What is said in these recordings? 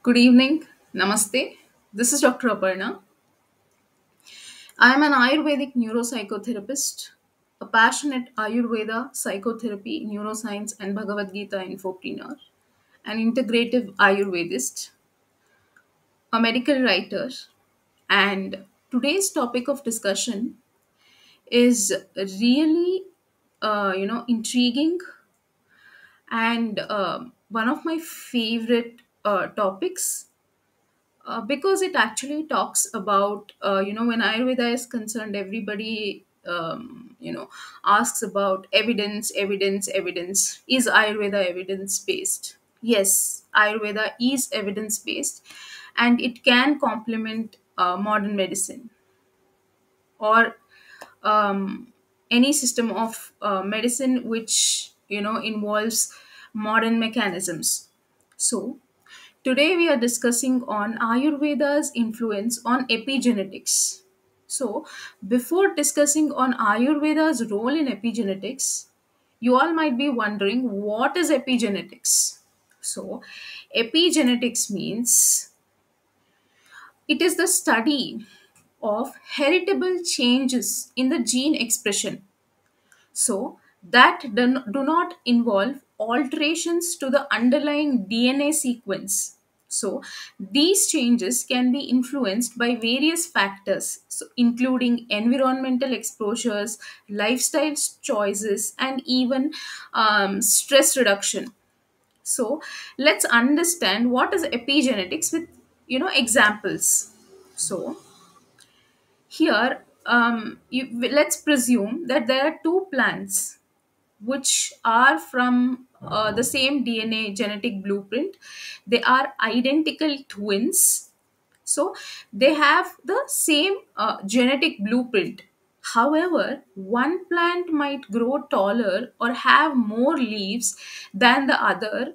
Good evening. Namaste. This is Dr. Aparna. I am an Ayurvedic neuropsychotherapist, a passionate Ayurveda, psychotherapy, neuroscience, and Bhagavad-Gita infopreneur, an integrative Ayurvedist, a medical writer, and today's topic of discussion is really, intriguing and one of my favorite topics because it actually talks about when Ayurveda is concerned, everybody asks about evidence. Is Ayurveda evidence based? Yes, Ayurveda is evidence based, and it can complement modern medicine or any system of medicine which involves modern mechanisms. So today we are discussing on Ayurveda's influence on epigenetics. So, before discussing on Ayurveda's role in epigenetics, you all might be wondering what is epigenetics? So, epigenetics means it is the study of heritable changes in the gene expression, so that do not involve alterations to the underlying DNA sequence. So these changes can be influenced by various factors, so including environmental exposures, lifestyle choices, and even stress reduction. So let's understand what is epigenetics with examples. So here, let's presume that there are two plants which are from the same DNA genetic blueprint. They are identical twins. So they have the same genetic blueprint. However, one plant might grow taller or have more leaves than the other,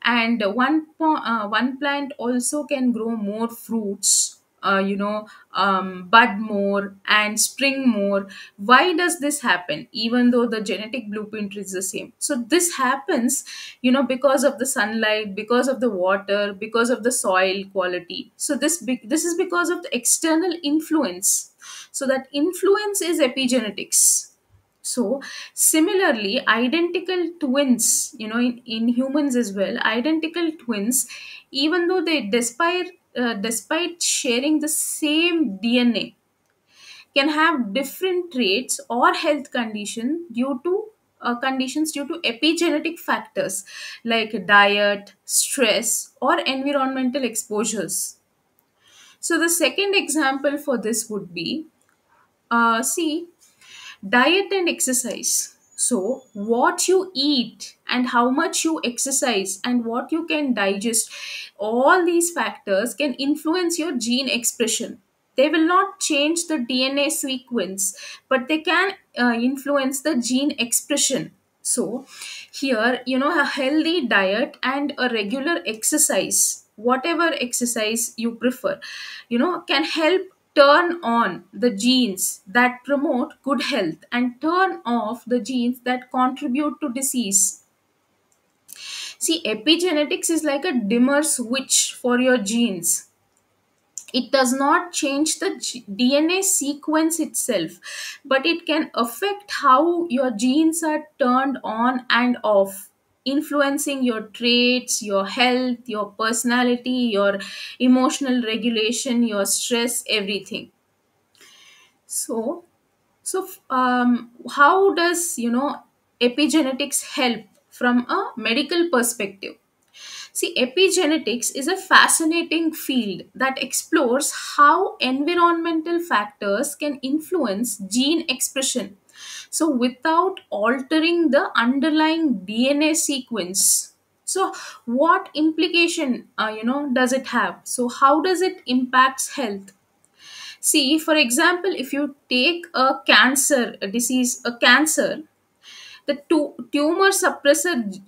and one plant also can grow more fruits, bud more and spring more. Why does this happen even though the genetic blueprint is the same? So this happens because of the sunlight, because of the water, because of the soil quality. So this is because of the external influence. So that influence is epigenetics. So similarly, identical twins, in humans as well, identical twins, even though they despite sharing the same DNA, can have different traits or health conditions due to epigenetic factors like diet, stress, or environmental exposures. So the second example for this would be, see, diet and exercise. So what you eat and how much you exercise and what you can digest, all these factors can influence your gene expression. They will not change the DNA sequence, but they can influence the gene expression. So here, a healthy diet and a regular exercise, whatever exercise you prefer, can help turn on the genes that promote good health and turn off the genes that contribute to disease. See, epigenetics is like a dimmer switch for your genes. It does not change the DNA sequence itself, but it can affect how your genes are turned on and off, influencing your traits, your health, your personality, your emotional regulation, your stress, everything. So, how does epigenetics help from a medical perspective? See, epigenetics is a fascinating field that explores how environmental factors can influence gene expression. So, without altering the underlying DNA sequence. So, what implication does it have? So, how does it impacts health? See, for example, if you take a disease, a cancer, the tumor suppressor,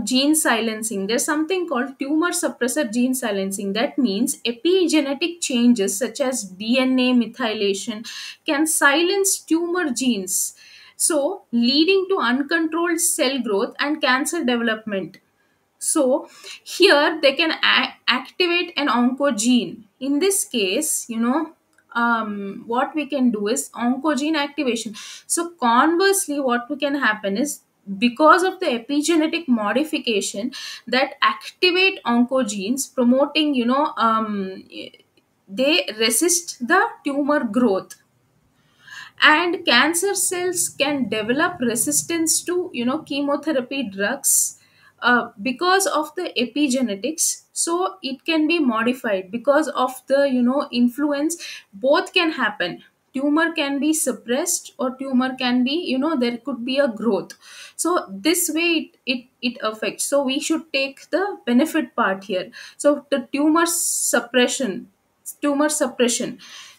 gene silencing. There's something called tumor suppressor gene silencing. That means epigenetic changes such as DNA methylation can silence tumor genes, so leading to uncontrolled cell growth and cancer development. So here they can activate an oncogene. In this case, what we can do is oncogene activation. So conversely, what we can happen is, because of the epigenetic modification that activate oncogenes, promoting, they resist the tumor growth, and cancer cells can develop resistance to, chemotherapy drugs, because of the epigenetics. So it can be modified because of the, influence. Both can happen. Tumor can be suppressed, or tumor can be, there could be a growth. So this way it affects. So we should take the benefit part here. So the tumor suppression.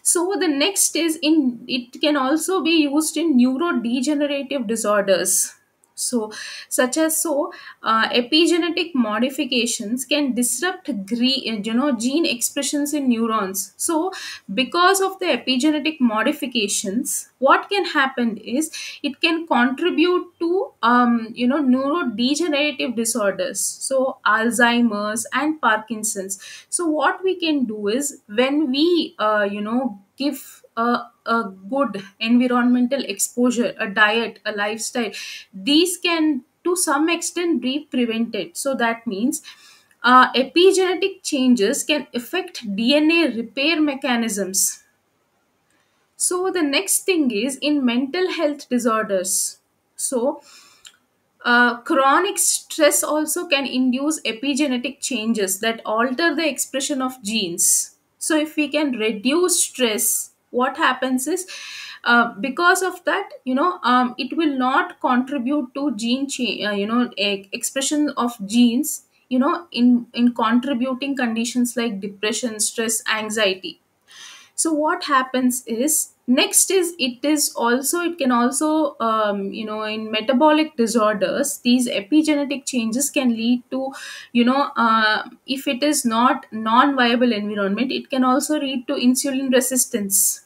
So the next is, in it can also be used in neurodegenerative disorders. So such as, epigenetic modifications can disrupt gene expressions in neurons. So because of the epigenetic modifications, what can happen is, it can contribute to, neurodegenerative disorders, so Alzheimer's and Parkinson's. So what we can do is, when we give a good environmental exposure, a diet, a lifestyle, these can to some extent be prevented. So that means, epigenetic changes can affect DNA repair mechanisms. So the next thing is, in mental health disorders. So chronic stress also can induce epigenetic changes that alter the expression of genes. So, if we can reduce stress, what happens is, because of that, it will not contribute to gene change, expression of genes, in contributing conditions like depression, stress, anxiety. So what happens is, next is, it can also, in metabolic disorders, these epigenetic changes can lead to, if it is not non-viable environment, it can also lead to insulin resistance.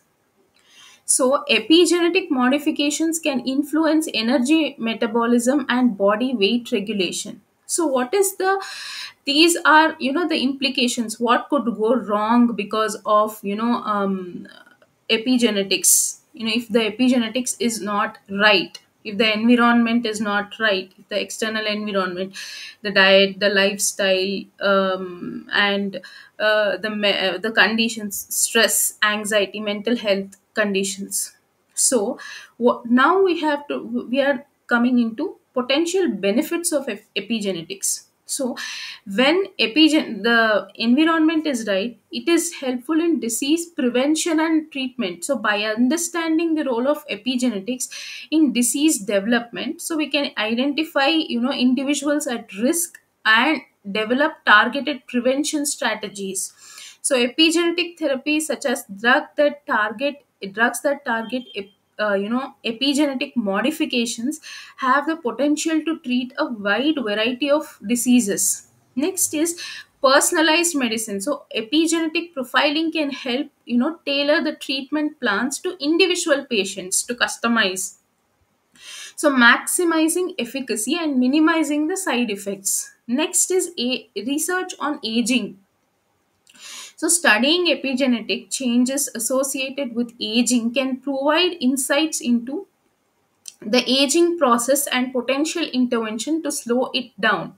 So epigenetic modifications can influence energy metabolism and body weight regulation. So what is the these are, the implications, what could go wrong because of, epigenetics. If the epigenetics is not right, if the environment is not right, if the external environment, the diet, the lifestyle, and the conditions, stress, anxiety, mental health conditions. So now we are coming into potential benefits of epigenetics. So when the environment is right, it is helpful in disease prevention and treatment. So by understanding the role of epigenetics in disease development, so we can identify, individuals at risk and develop targeted prevention strategies. So epigenetic therapy, such as drugs that target epigenetic modifications, have the potential to treat a wide variety of diseases. Next is personalized medicine. So epigenetic profiling can help, tailor the treatment plans to individual patients, to customize, so maximizing efficacy and minimizing the side effects. Next is a research on aging. So, studying epigenetic changes associated with aging can provide insights into the aging process and potential intervention to slow it down.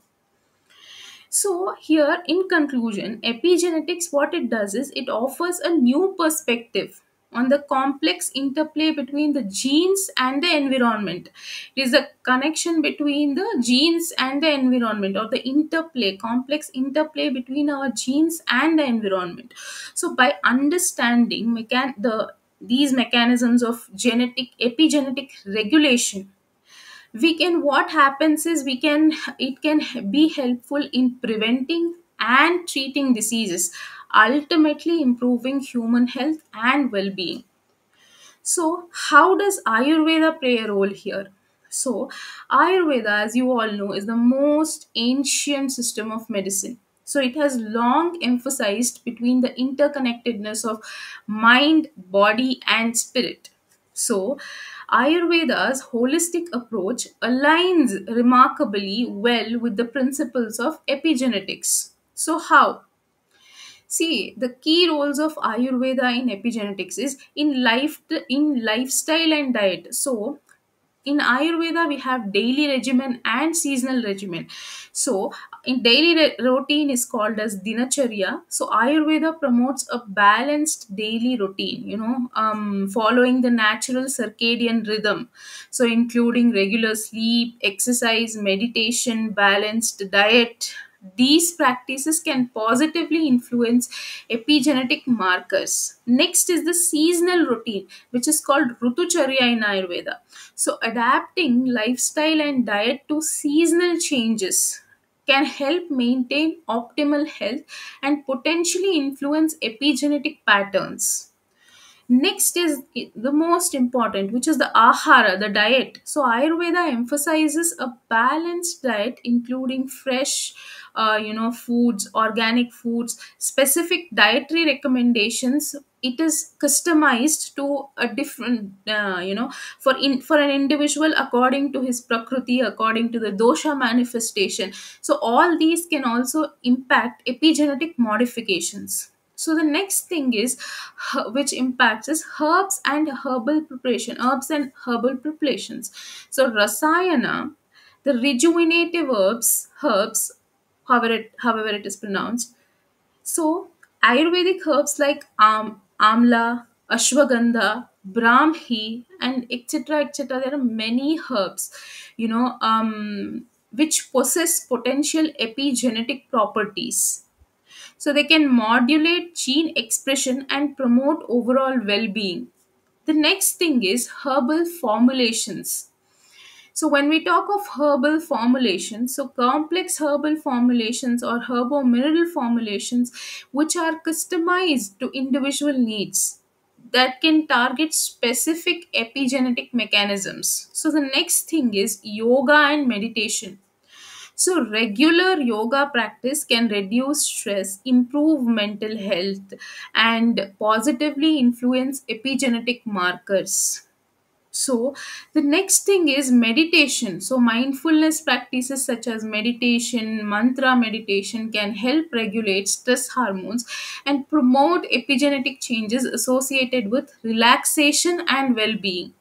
So, here in conclusion, epigenetics, what it does is, it offers a new perspective on the complex interplay between the genes and the environment. It is a connection between the genes and the environment, or the interplay, complex interplay between our genes and the environment. So, by understanding these mechanisms of epigenetic regulation, we can what happens is, we can it can be helpful in preventing and treating diseases, ultimately improving human health and well-being. So how does Ayurveda play a role here? So Ayurveda, as you all know, is the most ancient system of medicine. So it has long emphasized between the interconnectedness of mind, body, and spirit. So Ayurveda's holistic approach aligns remarkably well with the principles of epigenetics. So, how? See, the key roles of Ayurveda in epigenetics is in lifestyle and diet. So, in Ayurveda we have daily regimen and seasonal regimen. So in daily routine is called as dinacharya. So Ayurveda promotes a balanced daily routine, following the natural circadian rhythm, so including regular sleep, exercise, meditation, balanced diet. These practices can positively influence epigenetic markers. Next is the seasonal routine, which is called rutucharya in Ayurveda. So, adapting lifestyle and diet to seasonal changes can help maintain optimal health and potentially influence epigenetic patterns. Next is the most important, which is the ahara, the diet. So Ayurveda emphasizes a balanced diet, including fresh, foods, organic foods, specific dietary recommendations. It is customized to a different, for an individual according to his prakriti, according to the dosha manifestation. So all these can also impact epigenetic modifications. So the next thing is which impacts is herbs and herbal preparations. So rasayana, the rejuvenative herbs, however it is pronounced. So Ayurvedic herbs like amla, ashwagandha, brahmi, and etc. etc. There are many herbs, which possess potential epigenetic properties, so they can modulate gene expression and promote overall well-being. The next thing is herbal formulations. So when we talk of herbal formulations, so complex herbal formulations or herbo-mineral formulations which are customized to individual needs, that can target specific epigenetic mechanisms. So the next thing is yoga and meditation. So, regular yoga practice can reduce stress, improve mental health, and positively influence epigenetic markers. So, the next thing is meditation. So, mindfulness practices such as meditation, mantra meditation can help regulate stress hormones and promote epigenetic changes associated with relaxation and well being.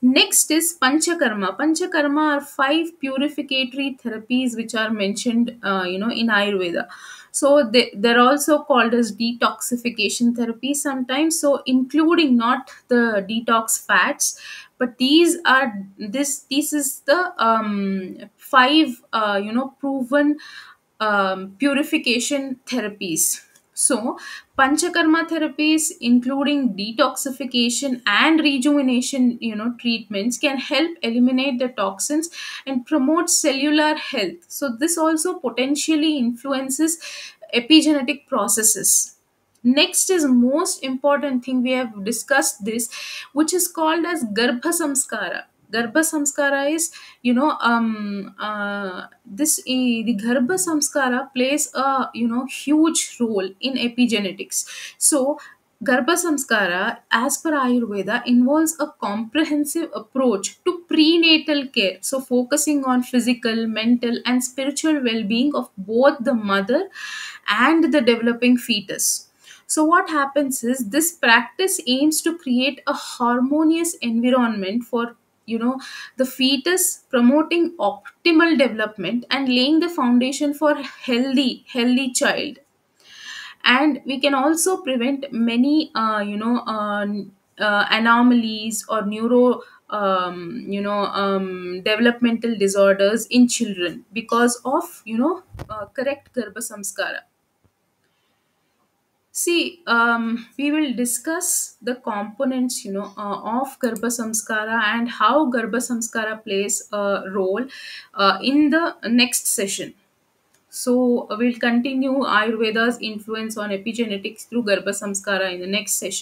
Next is Panchakarma. Panchakarma are five purificatory therapies which are mentioned, in Ayurveda. So they're also called as detoxification therapy sometimes. So including not the detox fats, but this is the five proven purification therapies. So, Panchakarma therapies, including detoxification and rejuvenation, treatments, can help eliminate the toxins and promote cellular health. So, this also potentially influences epigenetic processes. Next is most important thing, we have discussed this, which is called as Garbha Samskara. Garbha Samskara is, the Garbha Samskara plays a huge role in epigenetics. So Garbha Samskara, as per Ayurveda, involves a comprehensive approach to prenatal care. So, focusing on physical, mental, and spiritual well being of both the mother and the developing fetus. So, what happens is this practice aims to create a harmonious environment for the fetus, promoting optimal development and laying the foundation for healthy child. And we can also prevent many anomalies or neuro developmental disorders in children because of correct Garbha Samskara. See, we will discuss the components, of Garbha Samskara and how Garbha Samskara plays a role in the next session. So we'll continue Ayurveda's influence on epigenetics through Garbha Samskara in the next session.